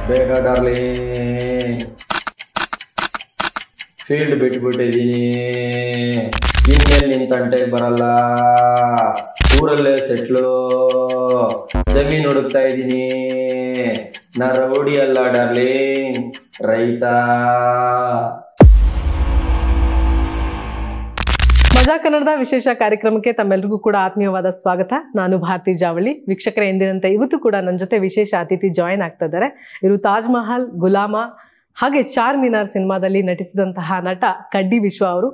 ಬೇಗ darling, field ಬಿಟ್ಬಿಟ್ಟಿದ್ದೀನಿ. ಇನ್ಮೇಲೆ ನಿನ್ ತಂಟೆಗೆ ಬರಲ್ಲ, ಊರಲ್ಲೇ ಸೆಟ್ಲು. ಜಮೀನು ಹುಡುಕ್ತಾ ಇದ್ದೀನಿ, ನಾ ರೌಡಿ ಅಲ್ಲ ಡಾರ್ಲಿಂಗ್, ರೈತ. ಮಜಾ ಕನ್ನಡದ ವಿಶೇಷ ಕಾರ್ಯಕ್ರಮಕ್ಕೆ ತಮ್ಮೆಲ್ಲರಿಗೂ ಕೂಡ ಆತ್ಮೀಯವಾದ ಸ್ವಾಗತ. ನಾನು ಭಾರತಿ ಜಾವಳಿ. ವೀಕ್ಷಕರ ಎಂದಿನಂತೆ ಇವತ್ತು ಕೂಡ ನನ್ನ ಜೊತೆ ವಿಶೇಷ ಅತಿಥಿ ಜಾಯಿನ್ ಆಗ್ತಾ ಇದ್ದಾರೆ. ಇವರು ತಾಜ್ ಮಹಲ್, ಗುಲಾಮ ಹಾಗೆ ಚಾರ್ಮಿನಾರ್ ಸಿನಿಮಾದಲ್ಲಿ ನಟಿಸಿದಂತಹ ನಟ ಕಡ್ಡಿ ವಿಶ್ವ ಅವರು.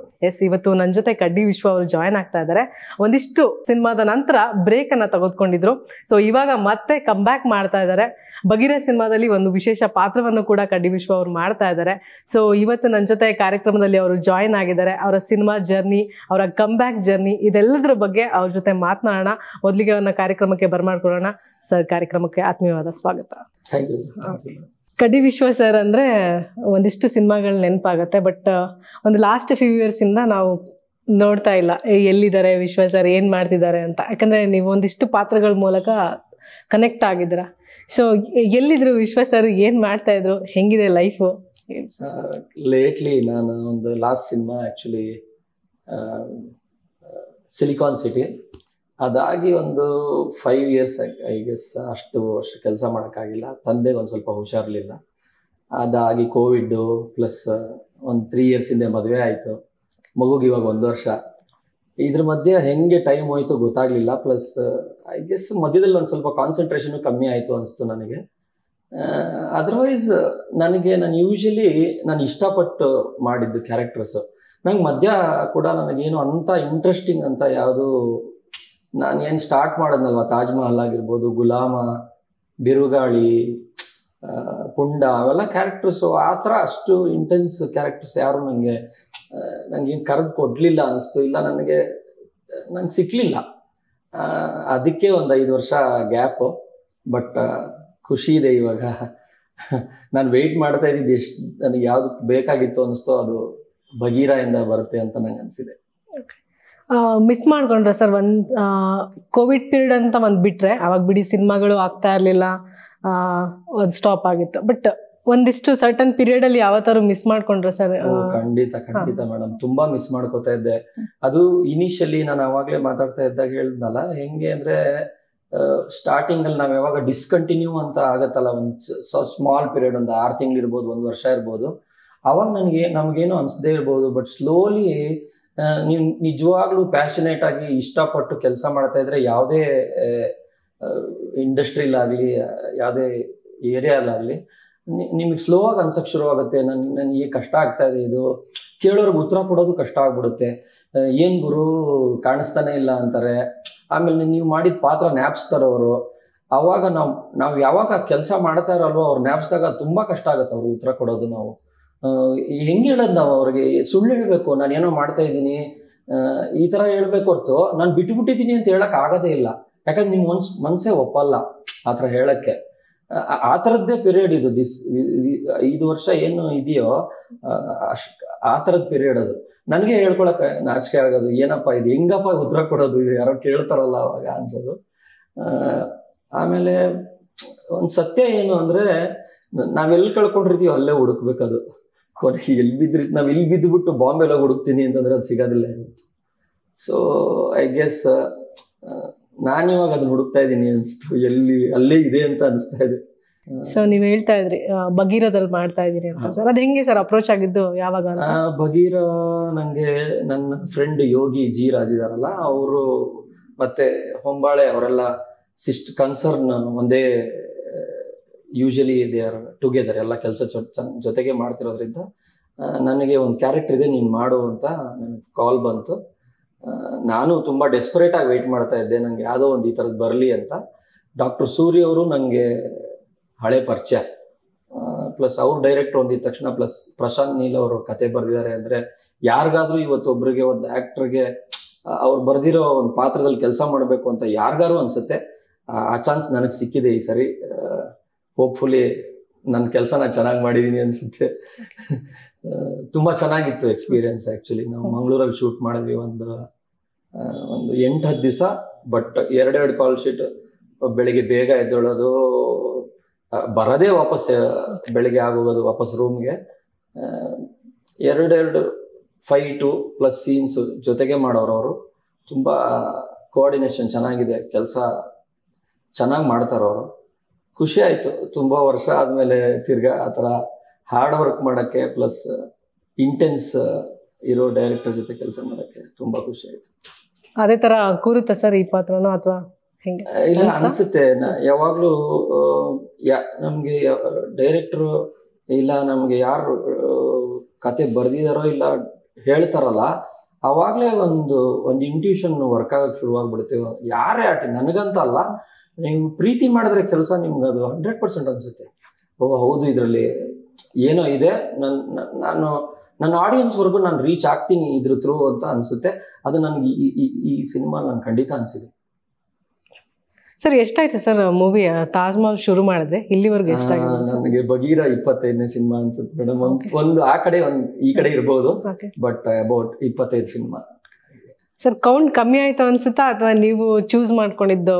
ಇವತ್ತು ನನ್ನ ಜೊತೆ ಕಡ್ಡಿ ವಿಶ್ವ ಅವರು ಜಾಯಿನ್ ಆಗ್ತಾ ಇದ್ದಾರೆ. ಒಂದಿಷ್ಟು ಸಿನಿಮಾದ ನಂತರ ಬ್ರೇಕ್ ಅನ್ನ ತೆಗೆದುಕೊಂಡಿದ್ರು. ಸೊ ಇವಾಗ ಮತ್ತೆ ಕಮ್ ಬ್ಯಾಕ್ ಮಾಡ್ತಾ ಇದ್ದಾರೆ. ಬಗೀರ ಸಿನಿಮಾದಲ್ಲಿ ಒಂದು ವಿಶೇಷ ಪಾತ್ರವನ್ನು ಕೂಡ ಕಡ್ಡಿ ವಿಶ್ವ ಅವರು ಮಾಡ್ತಾ ಇದ್ದಾರೆ. ಸೊ ಇವತ್ತು ನನ್ನ ಜೊತೆ ಕಾರ್ಯಕ್ರಮದಲ್ಲಿ ಅವರು ಜಾಯಿನ್ ಆಗಿದ್ದಾರೆ. ಅವರ ಸಿನಿಮಾ ಜರ್ನಿ, ಅವರ ಕಮ್ ಬ್ಯಾಕ್ ಜರ್ನಿ, ಇದೆಲ್ಲದರ ಬಗ್ಗೆ ಅವ್ರ ಜೊತೆ ಮಾತನಾಡೋಣ. ಮೊದಲಿಗೆ ಅವ್ರನ್ನ ಕಾರ್ಯಕ್ರಮಕ್ಕೆ ಬರ್ಮಾಡ್ಕೊಳ್ಳೋಣ. ಸರ್, ಕಾರ್ಯಕ್ರಮಕ್ಕೆ ಆತ್ಮೀಯವಾದ ಸ್ವಾಗತ. Thank you. Kaddi Vishwa sir ಅಂದರೆ ಒಂದಿಷ್ಟು ಸಿನಿಮಾಗಳು ನೆನಪಾಗುತ್ತೆ. ಬಟ್ ಒಂದು ಲಾಸ್ಟ್ ಫ್ಯೂ ಇಯರ್ಸಿಂದ ನಾವು ನೋಡ್ತಾ ಇಲ್ಲ ಎಲ್ಲಿದ್ದಾರೆ ವಿಶ್ವ ಸರ್, ಏನು ಮಾಡ್ತಿದ್ದಾರೆ ಅಂತ. ಯಾಕಂದರೆ ನೀವು ಒಂದಿಷ್ಟು ಪಾತ್ರಗಳ ಮೂಲಕ ಕನೆಕ್ಟ್ ಆಗಿದ್ದೀರ. ಸೊ ಎಲ್ಲಿದ್ರು ವಿಶ್ವ ಸರ್, ಏನು ಮಾಡ್ತಾಯಿದ್ರು, ಹೆಂಗಿದೆ ಲೈಫು? ಲೇಟ್ಲಿ ನಾನು ಒಂದು last cinema actually silicon city, ಅದಾಗಿ ಒಂದು 5 years ಐ ಗೆಸ್. ಅಷ್ಟು ವರ್ಷ ಕೆಲಸ ಮಾಡೋಕ್ಕಾಗಿಲ್ಲ. ತಂದೆಗೆ ಒಂದು ಸ್ವಲ್ಪ ಹುಷಾರಿರಲಿಲ್ಲ. ಅದಾಗಿ ಕೋವಿಡ್ಡು ಪ್ಲಸ್ ಒಂದು 3 years ಹಿಂದೆ ಮದುವೆ ಆಯಿತು. ಮಗುಗೆ ಇವಾಗ 1 ವರ್ಷ. ಇದ್ರ ಮಧ್ಯೆ ಹೆಂಗೆ ಟೈಮ್ ಹೋಯ್ತು ಗೊತ್ತಾಗಲಿಲ್ಲ. ಪ್ಲಸ್ ಐ ಗೆಸ್ ಮಧ್ಯದಲ್ಲಿ ಒಂದು ಸ್ವಲ್ಪ ಕಾನ್ಸಂಟ್ರೇಷನು ಕಮ್ಮಿ ಆಯಿತು ಅನಿಸ್ತು ನನಗೆ. ಅದರ್ವೈಸ್ ನಾನು ಯೂಶ್ವಲಿ ನಾನು ಇಷ್ಟಪಟ್ಟು ಮಾಡಿದ್ದು ಕ್ಯಾರೆಕ್ಟರ್ಸು. ನಂಗೆ ಮಧ್ಯ ಕೂಡ ನನಗೇನು ಅಂಥ ಇಂಟ್ರೆಸ್ಟಿಂಗ್ ಅಂತ ಯಾವುದು, ನಾನೇನು ಸ್ಟಾರ್ಟ್ ಮಾಡೋದ್ನಲ್ವ, ತಾಜ್ ಮಹಲ್ ಆಗಿರ್ಬೋದು, ಗುಲಾಮ, ಬಿರುಗಾಳಿ, ಪುಂಡ, ಅವೆಲ್ಲ ಕ್ಯಾರೆಕ್ಟರ್ಸು ಆ ಥರ ಅಷ್ಟು ಇಂಟೆನ್ಸ್ ಕ್ಯಾರೆಕ್ಟರ್ಸ್ ಯಾರು ನನಗೇನು ಕರೆದು ಕೊಡಲಿಲ್ಲ ಅನ್ನಿಸ್ತು. ಇಲ್ಲ ನಂಗೆ ಸಿಕ್ಕಲಿಲ್ಲ. ಅದಕ್ಕೆ ಒಂದು 5 ವರ್ಷ ಗ್ಯಾಪು. ಬಟ್ ಖುಷಿ ಇದೆ ಇವಾಗ. ನಾನು ವೆಯ್ಟ್ ಮಾಡ್ತಾ ಇದ್ದಿದ್ದು ಎಷ್ಟು ನನಗೆ ಯಾವುದು ಬೇಕಾಗಿತ್ತು ಅನ್ನಿಸ್ತೋ ಅದು ಬಗೀರಾಯಿಂದ ಬರುತ್ತೆ ಅಂತ ನಂಗೆ ಅನಿಸಿದೆ. ಮಿಸ್ ಮಾಡ್ಕೊಂಡ್ರೆ ಸರ್, ಒಂದು ಕೋವಿಡ್ ಪೀರಿಯಡ್ ಅಂತ ಒಂದು ಬಿಟ್ಟರೆ ಅವಾಗ ಬಿಡಿ ಸಿನಿಮಾಗಳು ಆಗ್ತಾ ಇರಲಿಲ್ಲ, ಒಂದು ಸ್ಟಾಪ್ ಆಗಿತ್ತು. ಬಟ್ ಒಂದಿಷ್ಟು ಸರ್ಟನ್ ಪೀರಿಯಡಲ್ಲಿ ಯಾವತ್ತಾರು ಮಿಸ್ ಮಾಡ್ಕೊಂಡ್ರೆ ಸರ್? ಖಂಡಿತ ಮೇಡಮ್, ತುಂಬ ಮಿಸ್ ಮಾಡ್ಕೋತಾ ಇದ್ದೆ. ಅದು ಇನಿಷಿಯಲಿ ನಾನು ಅವಾಗಲೇ ಮಾತಾಡ್ತಾ ಇದ್ದಾಗ ಹೇಳಿದ್ನಲ್ಲ, ಹೆಂಗೆ ಅಂದರೆ ಸ್ಟಾರ್ಟಿಂಗಲ್ಲಿ ನಾವು ಯಾವಾಗ ಡಿಸ್ಕಂಟಿನ್ಯೂ ಅಂತ ಆಗತ್ತಲ್ಲ, ಒಂದು ಸ್ಮಾಲ್ ಪೀರಿಯಡ್, ಒಂದು 6 ತಿಂಗಳು ಇರ್ಬೋದು, 1 ವರ್ಷ ಇರ್ಬೋದು, ಅವಾಗ ನಮಗೇನು ಅನಿಸದೇ ಇರ್ಬೋದು. ಬಟ್ ಸ್ಲೋಲಿ ನೀವು ನಿಜವಾಗ್ಲೂ ಪ್ಯಾಷನೇಟ್ ಆಗಿ ಇಷ್ಟಪಟ್ಟು ಕೆಲಸ ಮಾಡ್ತಾ ಇದ್ರೆ ಯಾವುದೇ ಇಂಡಸ್ಟ್ರಿಲಾಗಲಿ ಯಾವುದೇ ಏರಿಯಾಲಾಗಲಿ ನಿಮಗೆ ಸ್ಲೋ ಆಗಿ ಅನ್ಸಕ್ಕೆ ಶುರುವಾಗುತ್ತೆ. ನನಗೆ ಕಷ್ಟ ಆಗ್ತಾ ಇದೆ, ಇದು ಕೇಳೋರ್ಗೆ ಉತ್ತರ ಕೊಡೋದು ಕಷ್ಟ ಆಗ್ಬಿಡುತ್ತೆ. ಏನು ಗುರು ಕಾಣಿಸ್ತಾನೆ ಇಲ್ಲ ಅಂತಾರೆ. ಆಮೇಲೆ ನೀವು ಮಾಡಿದ ಪಾತ್ರ ನ್ಯಾಪ್ಸ್ತಾರವರು. ಆವಾಗ ನಾವು ಯಾವಾಗ ಕೆಲಸ ಮಾಡ್ತಾ ಇರೋಲ್ವೋ ಅವ್ರು ನ್ಯಾಪ್ಸ್ದಾಗ ತುಂಬ ಕಷ್ಟ ಆಗುತ್ತೆ ಅವ್ರಿಗೆ ಉತ್ತರ ಕೊಡೋದು. ನಾವು ಹೆಂಗೆ ಹೇಳೋದು, ನಾವು ಅವ್ರಿಗೆ ಸುಳ್ಳು ಹೇಳಬೇಕು, ನಾನು ಏನೋ ಮಾಡ್ತಾ ಇದ್ದೀನಿ ಈ ಥರ ಹೇಳ್ಬೇಕು ಹೊರ್ತು ನಾನು ಬಿಟ್ಟುಬಿಟ್ಟಿದ್ದೀನಿ ಅಂತ ಹೇಳಕ್ಕೆ ಆಗೋದೇ ಇಲ್ಲ. ಯಾಕಂದ್ರೆ ನಿಮ್ಮ ಮನಸ್ಸೇ ಒಪ್ಪಲ್ಲ ಆ ಥರ ಹೇಳೋಕ್ಕೆ. ಆ ಥರದ್ದೇ ಪೀರಿಯಡ್ ಇದು. 5 ವರ್ಷ ಏನು ಇದೆಯೋ ಆ ಥರದ ಪೀರಿಯಡ್ ಅದು. ನನಗೆ ಹೇಳ್ಕೊಳಕ್ಕೆ ನಾಚಿಕೆ ಆಗೋದು, ಏನಪ್ಪ ಇದು, ಹೆಂಗಪ್ಪ ಉತ್ತರ ಕೊಡೋದು, ಇದು ಯಾರೋ ಕೇಳ್ತಾರಲ್ಲ ಅವಾಗ ಅನ್ಸೋದು. ಆಮೇಲೆ ಒಂದು ಸತ್ಯ ಏನು ಅಂದರೆ, ನಾವೆಲ್ಲಿ ಕಳ್ಕೊಂಡಿರ್ತೀವಿ ಅಲ್ಲೇ ಹುಡುಕ್ಬೇಕದು. ಕೊನೆಗೆ ಎಲ್ಲಿ ಬಿದ್ದಿರ್ತೀವಿ, ನಾವು ಇಲ್ಲಿ ಬಿದ್ದುಬಿಟ್ಟು ಬಾಂಬೆಲ್ಲ ಹುಡುಕ್ತೀನಿ ಅಂತಂದರೆ ಅದು ಸಿಗೋದಿಲ್ಲ ಇವತ್ತು. ಸೊ ಐ ಗೆಸ್ ನಾನಿವಾಗ ಅದನ್ನ ಹುಡುಕ್ತಾ ಇದ್ದೀನಿ ಅನಿಸ್ತು, ಅಲ್ಲೇ ಇದೆ ಅಂತ ಅನಿಸ್ತಾ ಇದೆ. ಸೊ ನೀವು ಹೇಳ್ತಾ ಇದ್ರಿ ಬಗೀರದಲ್ಲಿ ಮಾಡ್ತಾ ಇದ್ದೀರಿ ಅಂತ ಸರ್, ಅದು ಹೆಂಗೆ ಸರ್ ಅಪ್ರೋಚ್ ಆಗಿದ್ದು, ಯಾವಾಗ? ಬಗೀರ ನನಗೆ ನನ್ನ ಫ್ರೆಂಡ್ ಯೋಗಿ ಜಿ ರಾಜ್ ಇದಾರಲ್ಲ, ಅವರು ಮತ್ತೆ ಹೊಂಬಾಳೆ ಅವರೆಲ್ಲ ಕನ್ಸರ್ನ್ ಒಂದೇ, ಯೂಶಲಿ ದೇ ಆರ್ ಟುಗೆದರ್, ಎಲ್ಲ ಕೆಲಸ ಜೊತೆಗೆ ಮಾಡ್ತಿರೋದ್ರಿಂದ ನನಗೆ ಒಂದು ಕ್ಯಾರೆಕ್ಟರ್ ಇದೆ ನೀನು ಮಾಡು ಅಂತ ನನಗೆ ಕಾಲ್ ಬಂತು. ನಾನು ತುಂಬ ಡೆಸ್ಪರೇಟಾಗಿ ವೆಯ್ಟ್ ಮಾಡ್ತಾ ಇದ್ದೆ, ನನಗೆ ಯಾವುದೋ ಒಂದು ಈ ಥರದ್ದು ಬರಲಿ ಅಂತ. ಡಾಕ್ಟರ್ ಸೂರ್ಯ ಅವರು ನನಗೆ ಹಳೆ ಪರಿಚಯ, ಪ್ಲಸ್ ಅವ್ರು ಡೈರೆಕ್ಟ್ ಒಂದಿದ ತಕ್ಷಣ, ಪ್ಲಸ್ ಪ್ರಶಾಂತ್ ನೀಲ್ ಅವರು ಕತೆ ಬರೆದಿದ್ದಾರೆ. ಅಂದರೆ ಯಾರಿಗಾದ್ರೂ ಇವತ್ತೊಬ್ಬರಿಗೆ, ಒಂದು ಆ್ಯಕ್ಟ್ರಿಗೆ ಅವ್ರು ಬರೆದಿರೋ ಒಂದು ಪಾತ್ರದಲ್ಲಿ ಕೆಲಸ ಮಾಡಬೇಕು ಅಂತ ಯಾರಿಗಾರು ಅನಿಸುತ್ತೆ. ಆ ಚಾನ್ಸ್ ನನಗೆ ಸಿಕ್ಕಿದೆ ಈ ಸರಿ. ಹೋಪ್ಫುಲಿ ನನ್ನ ಕೆಲಸ ನಾನು ಚೆನ್ನಾಗಿ ಮಾಡಿದ್ದೀನಿ ಅನಿಸುತ್ತೆ. ತುಂಬ ಚೆನ್ನಾಗಿತ್ತು ಎಕ್ಸ್ಪೀರಿಯನ್ಸ್. ಆ್ಯಕ್ಚುಲಿ ನಾವು ಮಂಗಳೂರಲ್ಲಿ ಶೂಟ್ ಮಾಡಿದ್ವಿ ಒಂದು 8-10 ದಿವಸ. ಬಟ್ 2 ಕಾಲ್ ಶೀಟ್, ಬೆಳಿಗ್ಗೆ ಬೇಗ ಎದ್ದೇಳೋದು, ಬರದೇ ವಾಪಸ್ ಬೆಳಿಗ್ಗೆ ಆಗೋಗೋದು ವಾಪಸ್ ರೂಮ್ಗೆ. ಎರಡೆರಡು ಫೈಟು ಪ್ಲಸ್ ಸೀನ್ಸು ಜೊತೆಗೆ ಮಾಡೋರು ಅವರು. ತುಂಬ ಕೋಆರ್ಡಿನೇಷನ್ ಚೆನ್ನಾಗಿದೆ, ಕೆಲಸ ಚೆನ್ನಾಗಿ ಮಾಡ್ತಾರವರು. ಖುಷಿ ಆಯಿತು ತುಂಬ ವರ್ಷ ಆದಮೇಲೆ ತಿರ್ಗಾ ಆ ಥರ ಹಾರ್ಡ್ ವರ್ಕ್ ಮಾಡೋಕ್ಕೆ ಪ್ಲಸ್ ಇಂಟೆನ್ಸ್ ಇರೋ ಡೈರೆಕ್ಟರ್ ಜೊತೆ ಕೆಲಸ ಮಾಡೋಕ್ಕೆ ತುಂಬ ಖುಷಿ ಆಯಿತು. ಅದೇ ಥರ ಕೂರುತ್ತಾ ಸರ್ ಈ ಪಾತ್ರನೋ ಅಥವಾ ಹೆಂಗೆ? ಇಲ್ಲ ಅನಿಸುತ್ತೆ. ಯಾವಾಗಲೂ ನಮಗೆ ಡೈರೆಕ್ಟ್ರು ಇಲ್ಲ ನಮಗೆ ಯಾರು ಕತೆ ಬರೆದಿದ್ದಾರೋ ಇಲ್ಲ ಹೇಳ್ತಾರಲ್ಲ, ಆವಾಗಲೇ ಒಂದು ಇಂಟ್ಯೂಷನ್ ವರ್ಕ್ ಆಗಕ್ಕೆ ಶುರುವಾಗ್ಬಿಡುತ್ತೆ. ಯಾರೇ ಆಟಿ ನನಗಂತ ಅಲ್ಲ, ನೀವು ಪ್ರೀತಿ ಮಾಡಿದ್ರೆ ಕೆಲಸ ನಿಮ್ಗೆ ಅದು 100% ಅನಿಸುತ್ತೆ. ಓ ಹೌದು ಇದರಲ್ಲಿ ಏನೋ ಇದೆ, ನನ್ನ ಆಡಿಯನ್ಸ್ವರೆಗೂ ನಾನು ರೀಚ್ ಆಗ್ತೀನಿ ಇದ್ರ ಥ್ರೂ ಅಂತ ಅನಿಸುತ್ತೆ. ಅದು ನನಗೆ ಈ ಸಿನಿಮಾ ನಂಗೆ ಖಂಡಿತ ಅನಿಸಿದೆ. ಸರ್ ಎಷ್ಟಾಯ್ತು ಸರ್ ಮೂವಿ ತಾಜ್ ಮಹಲ್ ಶುರು ಮಾಡಿದ್ರೆ ಇಲ್ಲಿವರೆಗೂ ಎಷ್ಟಾಗಿದೆ? ನನಗೆ ಬಗೀರ 25ನೇ ಸಿನಿಮಾ ಅನ್ಸುತ್ತೆ ಮೇಡಮ್. ಒಂದು ಆ ಕಡೆ ಒಂದು ಈ ಕಡೆ ಇರ್ಬೋದು, but about 25 cinema. Sir count ಕಮ್ಮಿ ಆಯ್ತು ಅನ್ಸುತ್ತಾ ಅಥವಾ ನೀವು ಚೂಸ್ ಮಾಡ್ಕೊಂಡಿದ್ದು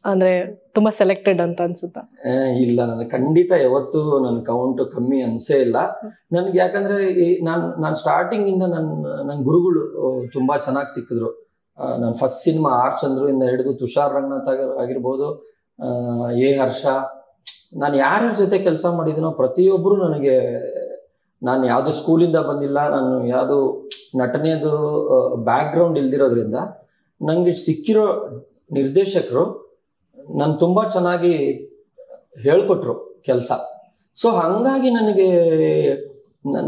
ಅಂದ್ರೆ ತುಂಬಾ ಸೆಲೆಕ್ಟೆಡ್ ಅಂತ ಅನ್ಸುತ್ತಾ? ಇಲ್ಲ, ನನಗೆ ಖಂಡಿತ ಯಾವತ್ತೂ ನನ್ನ ಕೌಂಟ್ ಕಮ್ಮಿ ಅನ್ಸೇ ಇಲ್ಲ ನನಗೆ. ಯಾಕಂದ್ರೆ ನಾನು ಸ್ಟಾರ್ಟಿಂಗ್ ಇಂದ ನನ್ನ ಗುರುಗಳು ತುಂಬಾ ಚೆನ್ನಾಗಿ ಸಿಕ್ಕಿದ್ರು. ನನ್ನ ಫಸ್ಟ್ ಸಿನಿಮಾ ಆರ್ ಚಂದ್ರುಯಿಂದ ಹಿಡಿದು ತುಷಾರ್ ರಂಗನಾಥ್ ಆಗಿರ್ಬೋದು, ಎ ಹರ್ಷ, ನಾನು ಯಾರ್ಯಾರ ಜೊತೆ ಕೆಲಸ ಮಾಡಿದ್ದೀನೋ ಪ್ರತಿಯೊಬ್ಬರು ನನಗೆ, ನಾನು ಯಾವುದು ಸ್ಕೂಲಿಂದ ಬಂದಿಲ್ಲ, ನಾನು ಯಾವುದು ನಟನೆಯದು ಬ್ಯಾಕ್ಗ್ರೌಂಡ್ ಇಲ್ದಿರೋದ್ರಿಂದ ನನಗೆ ಸಿಕ್ಕಿರೋ ನಿರ್ದೇಶಕರು ನಾನು ತುಂಬ ಚೆನ್ನಾಗಿ ಹೇಳ್ಕೊಟ್ರು ಕೆಲಸ. ಸೊ ಹಾಗಾಗಿ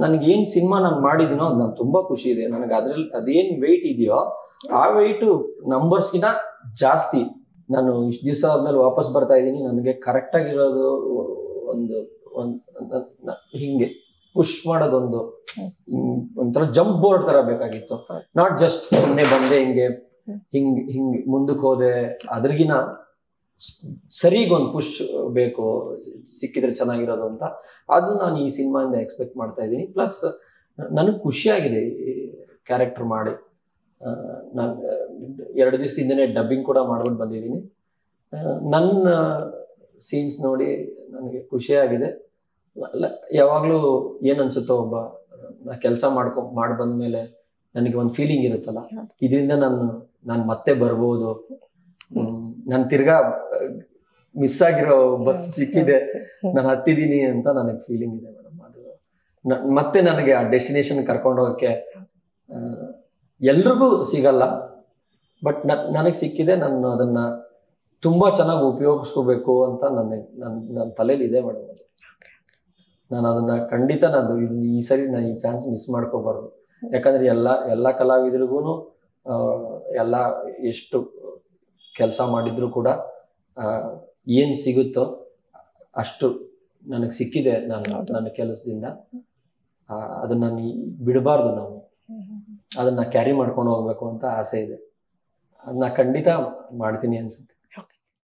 ನನಗೇನು ಸಿನಿಮಾ ನಾನು ಮಾಡಿದ್ದೀನೋ ಅದು ನಾನು ತುಂಬ ಖುಷಿ ಇದೆ. ನನಗೆ ಅದ್ರಲ್ಲಿ ಅದೇನು ವೆಯ್ಟ್ ಇದೆಯೋ ಆ ವೆಯ್ಟು ನಂಬರ್ಸ್ಗಿನ ಜಾಸ್ತಿ. ನಾನು ಇಷ್ಟು ದಿವಸ ಆದ್ಮೇಲೆ ವಾಪಸ್ ಬರ್ತಾ ಇದ್ದೀನಿ, ನನಗೆ ಕರೆಕ್ಟಾಗಿರೋದು ಒಂದು ಹಿಂಗೆ ಪುಷ್ ಮಾಡೋದೊಂದು ಒಂಥರ ಜಂಪ್ ಬೋರ್ಡ್ ಥರ ಬೇಕಾಗಿತ್ತು. ನಾಟ್ ಜಸ್ಟ್ ಸುಮ್ಮನೆ ಬಂದೆ ಹಿಂಗೆ ಮುಂದಕ್ಕೆ ಹೋದೆ. ಅದ್ರಿಗಿನ ಸರಿಗೊಂದು ಪುಷ್ ಬೇಕು, ಸಿಕ್ಕಿದ್ರೆ ಚೆನ್ನಾಗಿರೋದು ಅಂತ. ಅದು ನಾನು ಈ ಸಿನಿಮಾಯಿಂದ ಎಕ್ಸ್ಪೆಕ್ಟ್ ಮಾಡ್ತಾ ಇದ್ದೀನಿ. ಪ್ಲಸ್ ನನಗೆ ಖುಷಿಯಾಗಿದೆ ಈ ಕ್ಯಾರೆಕ್ಟರ್ ಮಾಡಿ. ನಾನು 2 ದಿವಸದಿಂದನೇ ಡಬ್ಬಿಂಗ್ ಕೂಡ ಮಾಡ್ಬಿಟ್ಟು ಬಂದಿದ್ದೀನಿ. ನನ್ನ ಸೀನ್ಸ್ ನೋಡಿ ನನಗೆ ಖುಷಿಯಾಗಿದೆ. ಯಾವಾಗಲೂ ಏನು ಅನ್ಸುತ್ತೋ, ನಾ ಕೆಲಸ ಮಾಡಿ ಬಂದಮೇಲೆ ನನಗೆ ಒಂದು ಫೀಲಿಂಗ್ ಇರುತ್ತಲ್ಲ, ಇದರಿಂದ ನಾನು ಮತ್ತೆ ಬರ್ಬೋದು, ನಾನು ತಿರ್ಗಾ ಮಿಸ್ ಆಗಿರೋ ಬಸ್ ಸಿಕ್ಕಿದೆ, ನಾನು ಹತ್ತಿದ್ದೀನಿ ಅಂತ ನನಗೆ ಫೀಲಿಂಗ್ ಇದೆ ಮೇಡಮ್. ಅದು ಮತ್ತೆ ನನಗೆ ಆ ಡೆಸ್ಟಿನೇಷನ್ ಕರ್ಕೊಂಡು ಹೋಗೋಕ್ಕೆ ಎಲ್ರಿಗೂ ಸಿಗಲ್ಲ, ಬಟ್ ನನಗೆ ಸಿಕ್ಕಿದೆ. ನಾನು ಅದನ್ನು ತುಂಬ ಚೆನ್ನಾಗಿ ಉಪಯೋಗಿಸ್ಕೋಬೇಕು ಅಂತ ನನ್ನ ತಲೆಯಲ್ಲಿದೆ ಮೇಡಮ್. ಅದು ನಾನು ಅದನ್ನು ಖಂಡಿತ ಈ ಸರಿ ನಾನು ಈ ಚಾನ್ಸ್ ಮಿಸ್ ಮಾಡ್ಕೋಬಾರ್ದು. ಯಾಕಂದರೆ ಎಲ್ಲ ಕಲಾವಿದರಿಗೂ ಎಲ್ಲ ಎಷ್ಟು ಕೆಲಸ ಮಾಡಿದ್ರು ಕೂಡ ಏನು ಸಿಗುತ್ತೋ ಅಷ್ಟು ನನಗೆ ಸಿಕ್ಕಿದೆ ನನ್ನ ಕೆಲಸದಿಂದ. ಅದನ್ನು ನಾನು ಬಿಡಬಾರ್ದು. ಅದನ್ನು ಕ್ಯಾರಿ ಮಾಡ್ಕೊಂಡು ಹೋಗ್ಬೇಕು ಅಂತ ಆಸೆ ಇದೆ. ಅದನ್ನ ಖಂಡಿತ ಮಾಡ್ತೀನಿ ಅನ್ಸುತ್ತೆ.